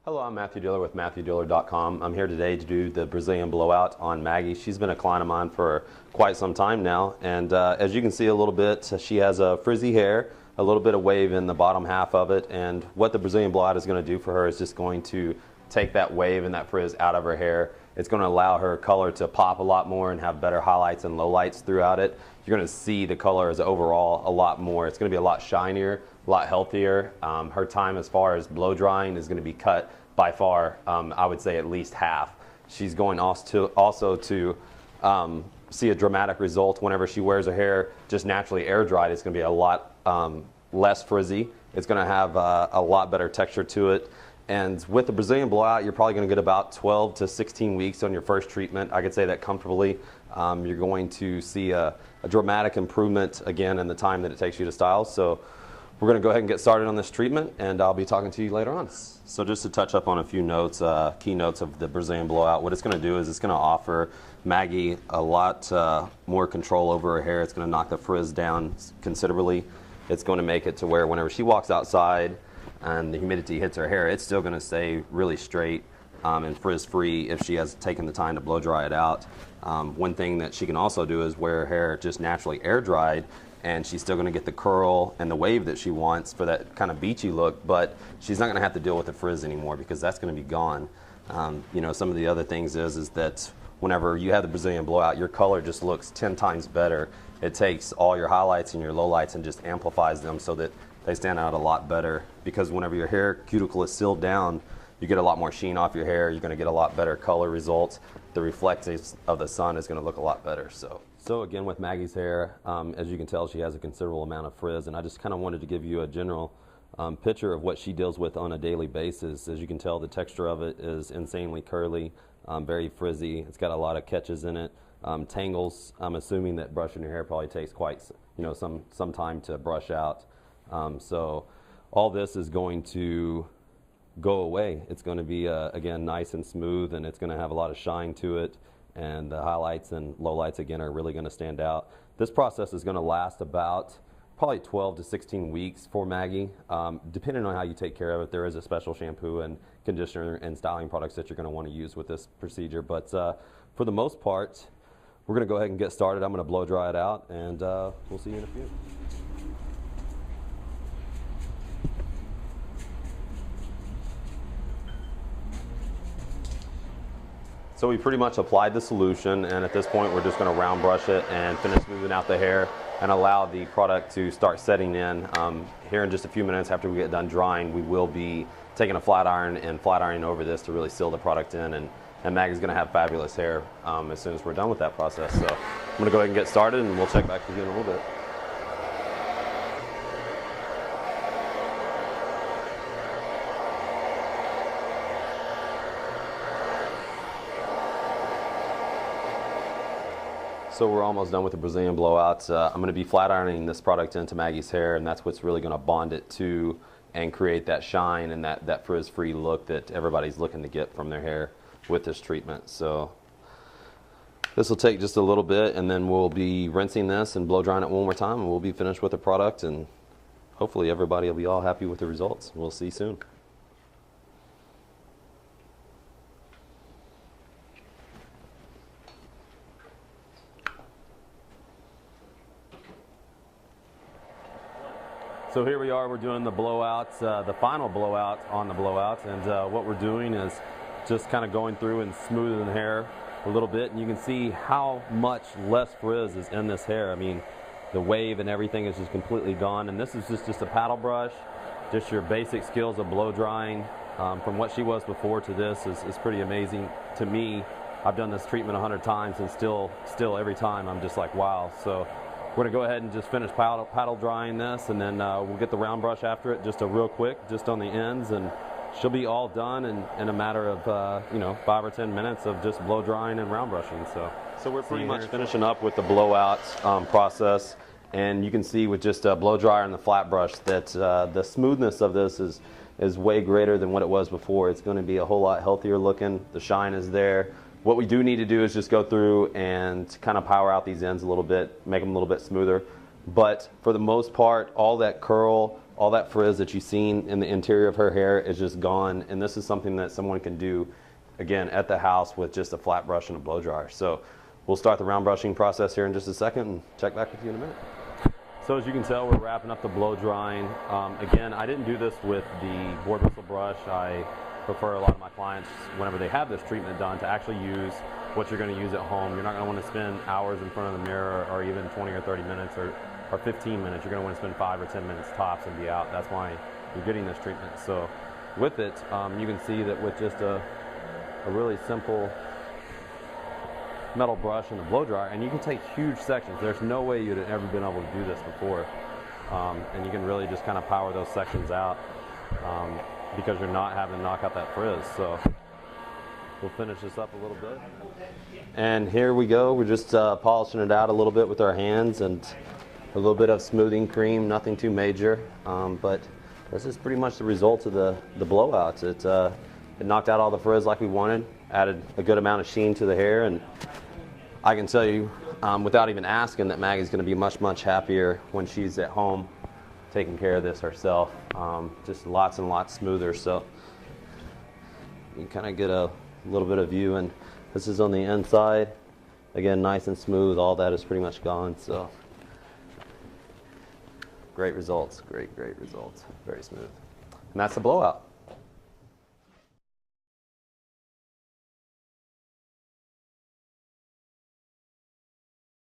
Hello, I'm Matthew Dillard with MatthewDillard.com. I'm here today to do the Brazilian blowout on Maggie. She's been a client of mine for quite some time now, and as you can see a little bit, she has a frizzy hair, a little bit of wave in the bottom half of it, and what the Brazilian blowout is going to do for her is just going to take that wave and that frizz out of her hair. It's going to allow her color to pop a lot more and have better highlights and lowlights throughout it. You're going to see the color as overall a lot more. It's going to be a lot shinier, a lot healthier. Her time as far as blow drying is going to be cut by far, I would say at least half. She's going also to see a dramatic result whenever she wears her hair just naturally air dried. It's going to be a lot less frizzy. It's going to have a lot better texture to it. And with the Brazilian blowout, you're probably going to get about 12 to 16 weeks on your first treatment. I could say that comfortably. You're going to see a dramatic improvement again in the time that it takes you to style. So we're going to go ahead and get started on this treatment, and I'll be talking to you later on. So just to touch up on a few notes, key notes of the Brazilian blowout, what it's going to do is it's going to offer Maggie a lot more control over her hair. It's going to knock the frizz down considerably. It's going to make it to where whenever she walks outside and the humidity hits her hair, it's still going to stay really straight and frizz-free if she has taken the time to blow dry it out. One thing that she can also do is wear her hair just naturally air dried, and she's still going to get the curl and the wave that she wants for that kind of beachy look, but she's not going to have to deal with the frizz anymore because that's going to be gone. You know, some of the other things is that whenever you have the Brazilian blowout, your color just looks 10 times better. It takes all your highlights and your lowlights and just amplifies them so that they stand out a lot better, because whenever your hair cuticle is sealed down, you get a lot more sheen off your hair. You're going to get a lot better color results. The reflections of the sun is going to look a lot better. So again, with Maggie's hair, as you can tell, she has a considerable amount of frizz, and I just kind of wanted to give you a general picture of what she deals with on a daily basis. As you can tell, the texture of it is insanely curly, very frizzy. It's got a lot of catches in it. Tangles, I'm assuming that brushing your hair probably takes quite some time to brush out. So all this is going to go away. It's going to be again nice and smooth, and it's going to have a lot of shine to it, and the highlights and lowlights again are really going to stand out. This process is going to last about probably 12 to 16 weeks for Maggie. Depending on how you take care of it, there is a special shampoo and conditioner and styling products that you're going to want to use with this procedure, but for the most part, we're going to go ahead and get started. I'm going to blow dry it out, and we'll see you in a few. So we pretty much applied the solution, and at this point we're just going to round brush it and finish smoothing out the hair and allow the product to start setting in. Here in just a few minutes after we get done drying, we will be taking a flat iron and flat ironing over this to really seal the product in, and Maggie's going to have fabulous hair as soon as we're done with that process. So I'm going to go ahead and get started, and we'll check back with you in a little bit. So we're almost done with the Brazilian blowout. I'm going to be flat ironing this product into Maggie's hair, and that's what's really going to bond it to and create that shine and that frizz-free look that everybody's looking to get from their hair with this treatment. So this will take just a little bit, and then we'll be rinsing this and blow drying it one more time, and we'll be finished with the product, and hopefully everybody will be all happy with the results. We'll see you soon. So here we are, we're doing the blowout, the final blowout on the blowout, and what we're doing is just kind of going through and smoothing the hair a little bit, and you can see how much less frizz is in this hair. I mean, the wave and everything is just completely gone, and this is just a paddle brush, just your basic skills of blow drying. From what she was before to this is pretty amazing to me. I've done this treatment 100 times, and still every time I'm just like, wow. So we're going to go ahead and just finish paddle drying this, and then we'll get the round brush after it, just a real quick, just on the ends, and she'll be all done in a matter of 5 or 10 minutes of just blow drying and round brushing. So we're pretty much finishing up with the blowout process, and you can see with just a blow dryer and the flat brush that the smoothness of this is way greater than what it was before. It's going to be a whole lot healthier looking. The shine is there. What we do need to do is just go through and kind of power out these ends a little bit, make them a little bit smoother. But for the most part, all that curl, all that frizz that you've seen in the interior of her hair is just gone. And this is something that someone can do, again, at the house with just a flat brush and a blow dryer. So we'll start the round brushing process here in just a second and check back with you in a minute. So as you can tell, we're wrapping up the blow drying. Again, I didn't do this with the board whistle brush. I prefer a lot of my clients, whenever they have this treatment done, to actually use what you're going to use at home. You're not going to want to spend hours in front of the mirror, or even 20 or 30 minutes or 15 minutes. You're going to want to spend 5 or 10 minutes tops and be out. That's why you're getting this treatment. So with it, you can see that with just a really simple metal brush and a blow dryer, and you can take huge sections. There's no way you'd have ever been able to do this before. And you can really just kind of power those sections out because you're not having to knock out that frizz. So we'll finish this up a little bit. And here we go. We're just polishing it out a little bit with our hands and a little bit of smoothing cream, nothing too major. But this is pretty much the result of the blowout. It knocked out all the frizz like we wanted, added a good amount of sheen to the hair, and I can tell you without even asking that Maggie's going to be much, much happier when she's at home taking care of this herself. Just lots and lots smoother. So you kind of get a little bit of view, and this is on the inside. Again, nice and smooth. All that is pretty much gone. So great results. Great results. Very smooth. And that's the blowout.